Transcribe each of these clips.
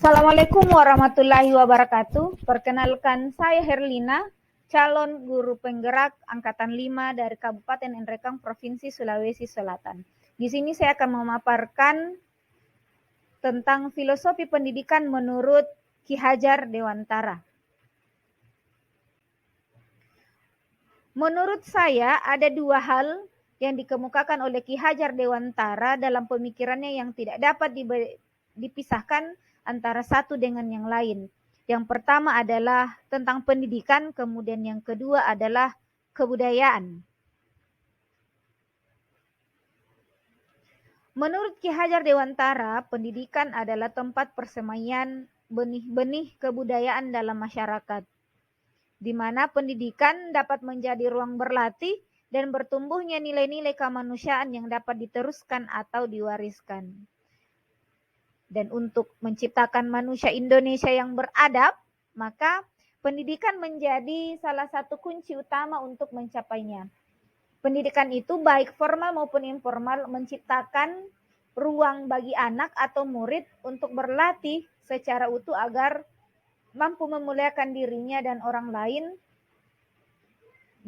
Assalamualaikum warahmatullahi wabarakatuh. Perkenalkan, saya Herlina, calon guru penggerak Angkatan 5 dari Kabupaten Nrekang, Provinsi Sulawesi Selatan. Di sini saya akan memaparkan tentang filosofi pendidikan menurut Ki Hajar Dewantara. Menurut saya, ada dua hal yang dikemukakan oleh Ki Hajar Dewantara dalam pemikirannya yang tidak dapat dipisahkan antara satu dengan yang lain. Yang pertama adalah tentang pendidikan, kemudian yang kedua adalah kebudayaan. Menurut Ki Hajar Dewantara, pendidikan adalah tempat persemaian benih-benih kebudayaan dalam masyarakat, di mana pendidikan dapat menjadi ruang berlatih dan bertumbuhnya nilai-nilai kemanusiaan yang dapat diteruskan atau diwariskan. Dan untuk menciptakan manusia Indonesia yang beradab, maka pendidikan menjadi salah satu kunci utama untuk mencapainya. Pendidikan itu baik formal maupun informal menciptakan ruang bagi anak atau murid untuk berlatih secara utuh agar mampu memuliakan dirinya dan orang lain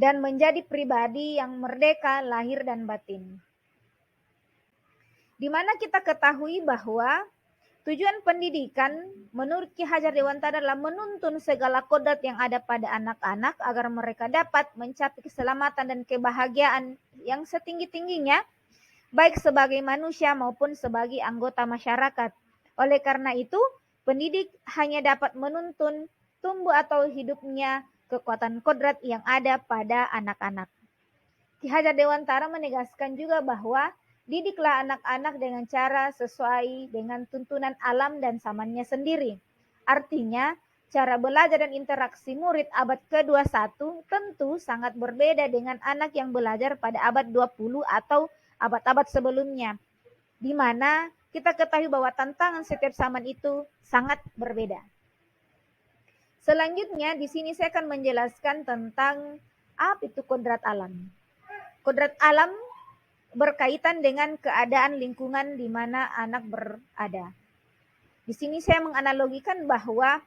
dan menjadi pribadi yang merdeka lahir dan batin. Di mana kita ketahui bahwa tujuan pendidikan menurut Ki Hajar Dewantara adalah menuntun segala kodrat yang ada pada anak-anak agar mereka dapat mencapai keselamatan dan kebahagiaan yang setinggi-tingginya, baik sebagai manusia maupun sebagai anggota masyarakat. Oleh karena itu, pendidik hanya dapat menuntun tumbuh atau hidupnya kekuatan kodrat yang ada pada anak-anak. Ki Hajar Dewantara menegaskan juga bahwa didiklah anak-anak dengan cara sesuai dengan tuntunan alam dan zamannya sendiri. Artinya, cara belajar dan interaksi murid abad ke-21 tentu sangat berbeda dengan anak yang belajar pada abad 20 atau abad-abad sebelumnya, di mana kita ketahui bahwa tantangan setiap zaman itu sangat berbeda. Selanjutnya, di sini saya akan menjelaskan tentang apa itu kodrat alam. Kodrat alam berkaitan dengan keadaan lingkungan di mana anak berada. Di sini saya menganalogikan bahwa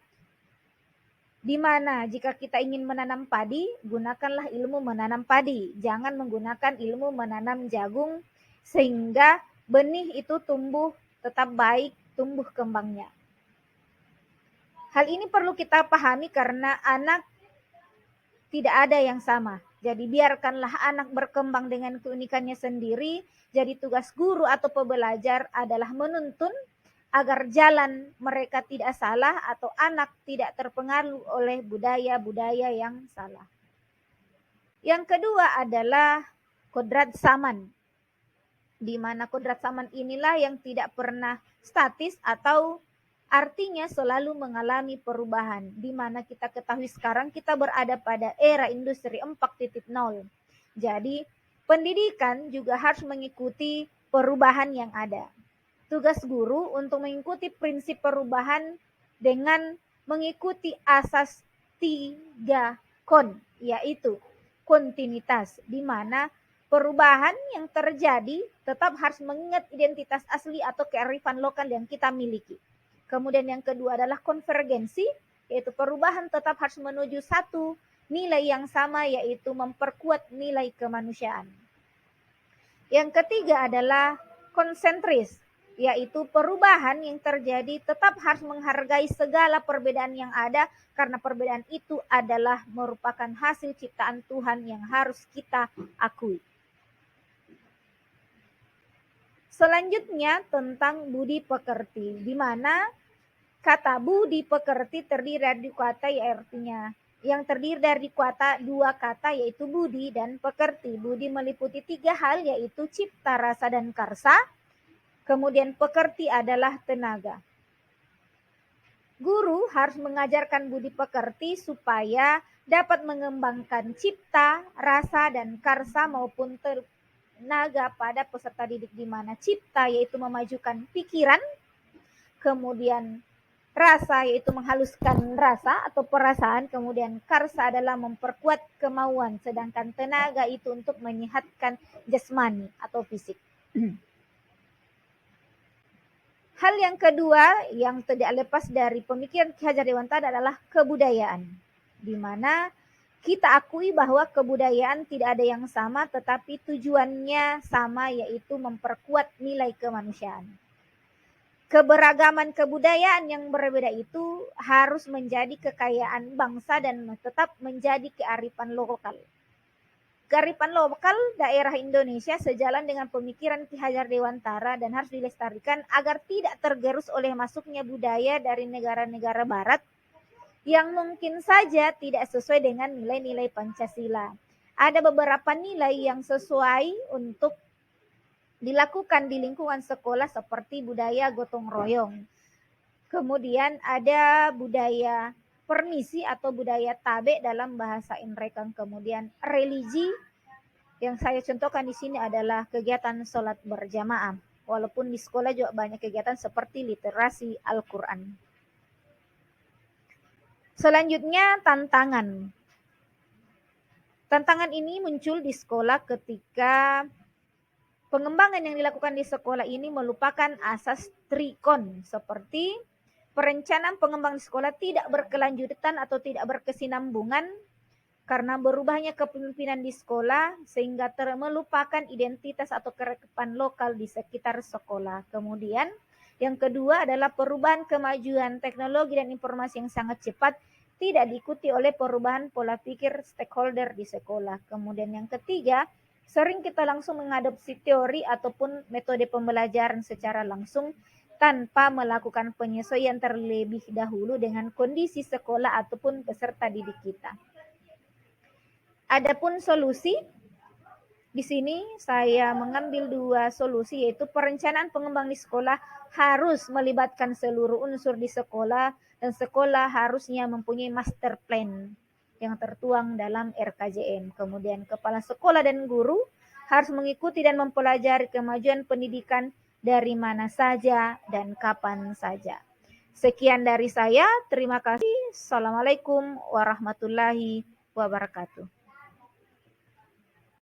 di mana jika kita ingin menanam padi, gunakanlah ilmu menanam padi. Jangan menggunakan ilmu menanam jagung sehingga benih itu tumbuh tetap baik, tumbuh kembangnya. Hal ini perlu kita pahami karena anak tidak ada yang sama. Jadi biarkanlah anak berkembang dengan keunikannya sendiri. Jadi tugas guru atau pembelajar adalah menuntun agar jalan mereka tidak salah atau anak tidak terpengaruh oleh budaya-budaya yang salah. Yang kedua adalah kodrat zaman, di mana kodrat zaman inilah yang tidak pernah statis atau artinya selalu mengalami perubahan, di mana kita ketahui sekarang kita berada pada era industri 4.0. Jadi pendidikan juga harus mengikuti perubahan yang ada. Tugas guru untuk mengikuti prinsip perubahan dengan mengikuti asas 3 kon, yaitu kontinuitas, di mana perubahan yang terjadi tetap harus mengingat identitas asli atau kearifan lokal yang kita miliki. Kemudian yang kedua adalah konvergensi, yaitu perubahan tetap harus menuju satu nilai yang sama, yaitu memperkuat nilai kemanusiaan. Yang ketiga adalah konsentris, yaitu perubahan yang terjadi tetap harus menghargai segala perbedaan yang ada, karena perbedaan itu adalah merupakan hasil ciptaan Tuhan yang harus kita akui. Selanjutnya tentang budi pekerti, di mana kata budi pekerti terdiri dari kata, artinya yang terdiri dari kata dua kata, yaitu budi dan pekerti. Budi meliputi 3 hal, yaitu cipta, rasa, dan karsa. Kemudian pekerti adalah tenaga. Guru harus mengajarkan budi pekerti supaya dapat mengembangkan cipta, rasa, dan karsa maupun tenaga pada peserta didik, di mana cipta yaitu memajukan pikiran, kemudian rasa yaitu menghaluskan rasa atau perasaan, kemudian karsa adalah memperkuat kemauan, sedangkan tenaga itu untuk menyehatkan jasmani atau fisik. Hal yang kedua yang tidak lepas dari pemikiran Ki Hajar Dewantara adalah kebudayaan, di mana kita akui bahwa kebudayaan tidak ada yang sama, tetapi tujuannya sama, yaitu memperkuat nilai kemanusiaan. Keberagaman kebudayaan yang berbeda itu harus menjadi kekayaan bangsa dan tetap menjadi kearifan lokal. Kearifan lokal daerah Indonesia sejalan dengan pemikiran Ki Hajar Dewantara dan harus dilestarikan agar tidak tergerus oleh masuknya budaya dari negara-negara barat yang mungkin saja tidak sesuai dengan nilai-nilai Pancasila. Ada beberapa nilai yang sesuai untuk dilakukan di lingkungan sekolah seperti budaya gotong royong. Kemudian ada budaya permisi atau budaya tabe dalam bahasa Inrekang. Kemudian religi yang saya contohkan di sini adalah kegiatan sholat berjamaah. Walaupun di sekolah juga banyak kegiatan seperti literasi Al-Quran. Selanjutnya tantangan. Tantangan ini muncul di sekolah ketika pengembangan yang dilakukan di sekolah ini melupakan asas trikon seperti perencanaan pengembang di sekolah tidak berkelanjutan atau tidak berkesinambungan karena berubahnya kepemimpinan di sekolah sehingga melupakan identitas atau kearifan lokal di sekitar sekolah. Kemudian yang kedua adalah perubahan kemajuan teknologi dan informasi yang sangat cepat tidak diikuti oleh perubahan pola pikir stakeholder di sekolah. Kemudian yang ketiga, sering kita langsung mengadopsi teori ataupun metode pembelajaran secara langsung tanpa melakukan penyesuaian terlebih dahulu dengan kondisi sekolah ataupun peserta didik kita. Adapun solusi, di sini saya mengambil dua solusi, yaitu perencanaan pengembang di sekolah harus melibatkan seluruh unsur di sekolah dan sekolah harusnya mempunyai master plan yang tertuang dalam RKJM. Kemudian kepala sekolah dan guru harus mengikuti dan mempelajari kemajuan pendidikan dari mana saja dan kapan saja. Sekian dari saya, terima kasih. Assalamualaikum warahmatullahi wabarakatuh.